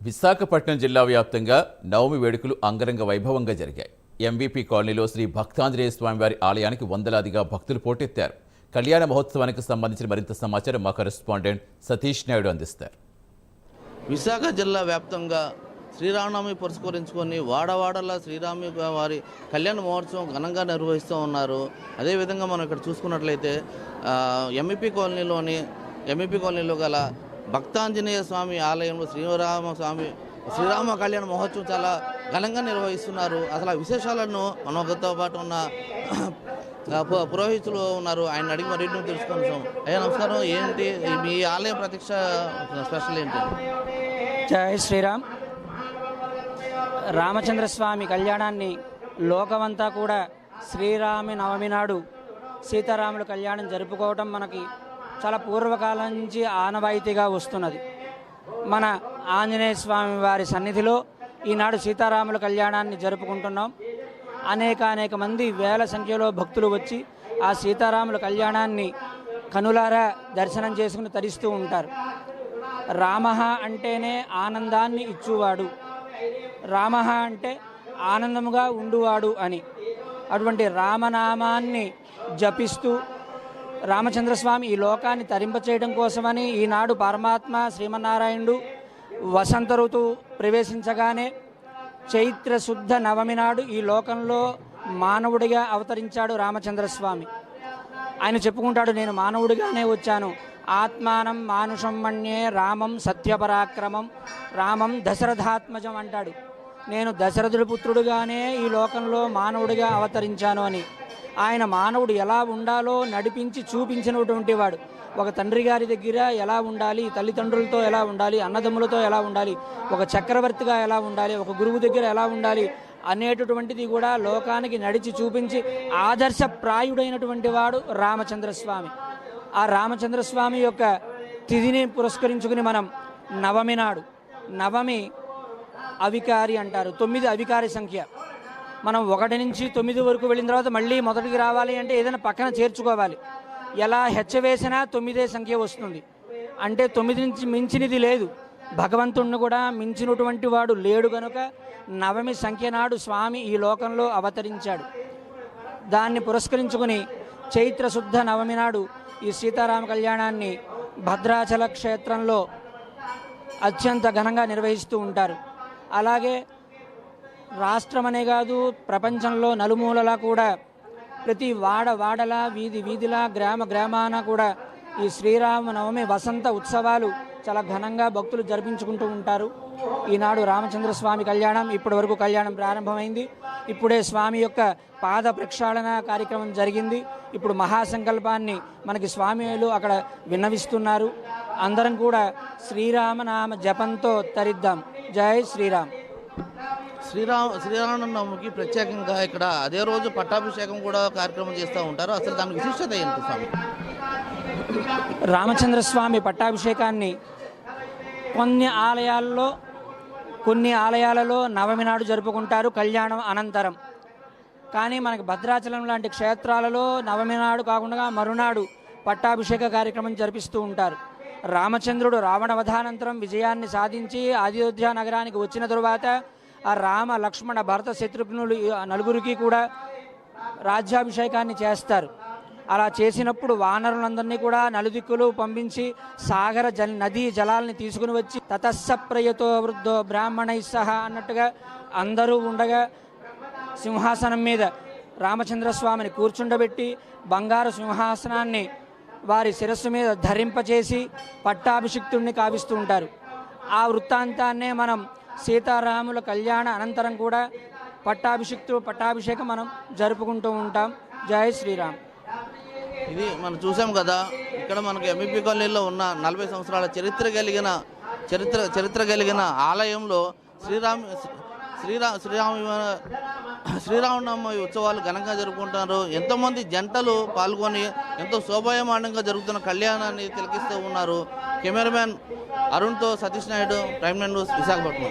విశాఖపట్నం జిల్లా వ్యాప్తంగా నవమి వేడుకలు అంగరంగ వైభవంగా జరిగాయి. ఎంవీపీ కాలనీలో శ్రీ భక్తాంజనేయ స్వామివారి ఆలయానికి వందలాదిగా భక్తులు పోటెత్తారు. కళ్యాణ మహోత్సవానికి సంబంధించిన మరింత సమాచారం మా కరెస్పాండెంట్ సతీష్ నాయుడు అందిస్తారు. విశాఖ జిల్లా వ్యాప్తంగా శ్రీరామనవమి పురస్కరించుకొని వాడవాడలా శ్రీరామి వారి కళ్యాణ మహోత్సవం ఘనంగా నిర్వహిస్తూ ఉన్నారు. అదేవిధంగా మనం ఇక్కడ చూసుకున్నట్లయితే ఎంవీపీ కాలనీలో గల భక్తాంజనేయ స్వామి ఆలయంలో శ్రీరామ కళ్యాణ మహోత్సవం చాలా ఘనంగా నిర్వహిస్తున్నారు. అసలు ఆ విశేషాలను మనతో పాటు ఉన్న పురోహితులు ఉన్నారు, ఆయన అడిగి మరింటి తెలుసుకుంటాం. అయ్యా నమస్కారం, ఏంటి మీ ఆలయం ప్రత్యక్ష స్పెషల్ ఏంటి? జై శ్రీరామ్. రామచంద్రస్వామి కళ్యాణాన్ని లోకమంతా కూడా శ్రీరామి నవమి నాడు సీతారాముల కళ్యాణం జరుపుకోవటం మనకి చాలా పూర్వకాలం నుంచి ఆనవాయితీగా వస్తున్నది. మన ఆంజనేయ స్వామి వారి సన్నిధిలో ఈనాడు సీతారాముల కళ్యాణాన్ని జరుపుకుంటున్నాం. అనేక మంది వేల సంఖ్యలో భక్తులు వచ్చి ఆ సీతారాముల కళ్యాణాన్ని కనులారా దర్శనం చేసుకుని తరిస్తూ ఉంటారు. రామ అంటేనే ఆనందాన్ని ఇచ్చువాడు, రామ అంటే ఆనందముగా ఉండువాడు అని. అటువంటి రామనామాన్ని జపిస్తూ రామచంద్రస్వామి ఈ లోకాన్ని తరింపచేయడం కోసమని ఈనాడు పరమాత్మ శ్రీమన్నారాయణుడు వసంత ఋతువు ప్రవేశించగానే చైత్ర శుద్ధ నవమి నాడు ఈ లోకంలో మానవుడిగా అవతరించాడు రామచంద్రస్వామి. ఆయన చెప్పుకుంటాడు, నేను మానవుడిగానే వచ్చాను. ఆత్మానం మానుషం మన్యే రామం సత్యపరాక్రమం రామం దశరథాత్మజం అంటాడు. నేను దశరథుడి పుత్రుడుగానే ఈ లోకంలో మానవుడిగా అవతరించాను అని. ఆయన మానవుడు ఎలా ఉండాలో నడిపించి చూపించినటువంటి వాడు. ఒక తండ్రి గారి దగ్గర ఎలా ఉండాలి, తల్లిదండ్రులతో ఎలా ఉండాలి, అన్నదమ్ములతో ఎలా ఉండాలి, ఒక చక్రవర్తిగా ఎలా ఉండాలి, ఒక గురువు దగ్గర ఎలా ఉండాలి అనేటటువంటిది కూడా లోకానికి నడిచి చూపించి ఆదర్శప్రాయుడైనటువంటి వాడు రామచంద్రస్వామి. ఆ రామచంద్రస్వామి యొక్క తిథిని పురస్కరించుకుని మనం నవమి నాడు, నవమి అవికారి అంటారు, 9 అవికారి సంఖ్య. మనం 1 నుంచి 9 వరకు వెళ్ళిన తర్వాత మళ్ళీ మొదటికి రావాలి అంటే ఏదైనా పక్కన చేర్చుకోవాలి. ఎలా హెచ్చవేసినా 9 సంఖ్య వస్తుంది. అంటే 9 నుంచి మించినది లేదు. భగవంతుణ్ణి కూడా మించినటువంటి వాడు లేడు కనుక నవమి సంఖ్య నాడు స్వామి ఈ లోకంలో అవతరించాడు. దాన్ని పురస్కరించుకుని చైత్ర శుద్ధ నవమి నాడు ఈ సీతారామ కళ్యాణాన్ని భద్రాచల క్షేత్రంలో అత్యంత ఘనంగా నిర్వహిస్తూ ఉంటారు. అలాగే రాష్ట్రమనే కాదు, ప్రపంచంలో నలుమూలలా కూడా ప్రతి వాడలా వీధిలా గ్రామాన కూడా ఈ శ్రీరామనవమి వసంత ఉత్సవాలు చాలా ఘనంగా భక్తులు జరిపించుకుంటూ ఉంటారు. ఈనాడు రామచంద్రస్వామి కళ్యాణం ఇప్పటి వరకు కళ్యాణం ప్రారంభమైంది. ఇప్పుడే స్వామి యొక్క పాద ప్రక్షాళన కార్యక్రమం జరిగింది. ఇప్పుడు మహాసంకల్పాన్ని మనకి స్వామిలు అక్కడ విన్నవిస్తున్నారు. అందరం కూడా జపంతో తరిద్దాం. జై శ్రీరామ్. శ్రీరామనవమికి ప్రత్యేకంగా ఇక్కడ అదే రోజు పట్టాభిషేకం కూడా కార్యక్రమం చేస్తూ ఉంటారు. అసలు దాని విశిష్టత ఏంటి స్వామి? రామచంద్రస్వామి పట్టాభిషేకాన్ని కొన్ని ఆలయాలలో నవమి నాడు జరుపుకుంటారు కళ్యాణం అనంతరం. కానీ మనకి భద్రాచలం లాంటి క్షేత్రాలలో నవమి నాడు కాకుండా మరునాడు పట్టాభిషేక కార్యక్రమం జరిపిస్తూ ఉంటారు. రామచంద్రుడు రావణ వధానంతరం విజయాన్ని సాధించి అయోధ్య నగరానికి వచ్చిన తరువాత ఆ రామ లక్ష్మణ భరత శత్రుఘ్నులు నలుగురికి కూడా రాజ్యాభిషేకాన్ని చేస్తారు. అలా చేసినప్పుడు వానరులందరినీ కూడా నలుదిక్కులు పంపించి నదీ జలాల్ని తీసుకుని వచ్చి తతస్స ప్రయతో వృద్ధో బ్రాహ్మణై సహా అన్నట్టుగా అందరూ ఉండగా సింహాసనం మీద రామచంద్రస్వామిని కూర్చుండబెట్టి బంగారు సింహాసనాన్ని వారి శిరస్సు మీద ధరింపచేసి పట్టాభిషిక్తుడిని కావిస్తూ ఉంటారు. ఆ వృత్తాంతాన్నే మనం సీతారాముల కళ్యాణ అనంతరం కూడా పట్టాభిషేకం మనం జరుపుకుంటూ ఉంటాం. జై శ్రీరామ్. ఇది మనం చూసాం కదా, ఇక్కడ మనకు ఎంవీపీ కాలనీలో ఉన్న 40 సంవత్సరాల చరిత్ర కలిగిన ఆలయంలో శ్రీరామనవమి ఉత్సవాలు ఘనంగా జరుపుకుంటున్నారు. ఎంతోమంది జంటలు పాల్గొని ఎంతో శోభాయమానంగా జరుగుతున్న కళ్యాణాన్ని తిలకిస్తూ ఉన్నారు. కెమెరామ్యాన్ అరుణ్తో సతీష్ నాయుడు, ప్రైమ్ న్యూస్, విశాఖపట్నం.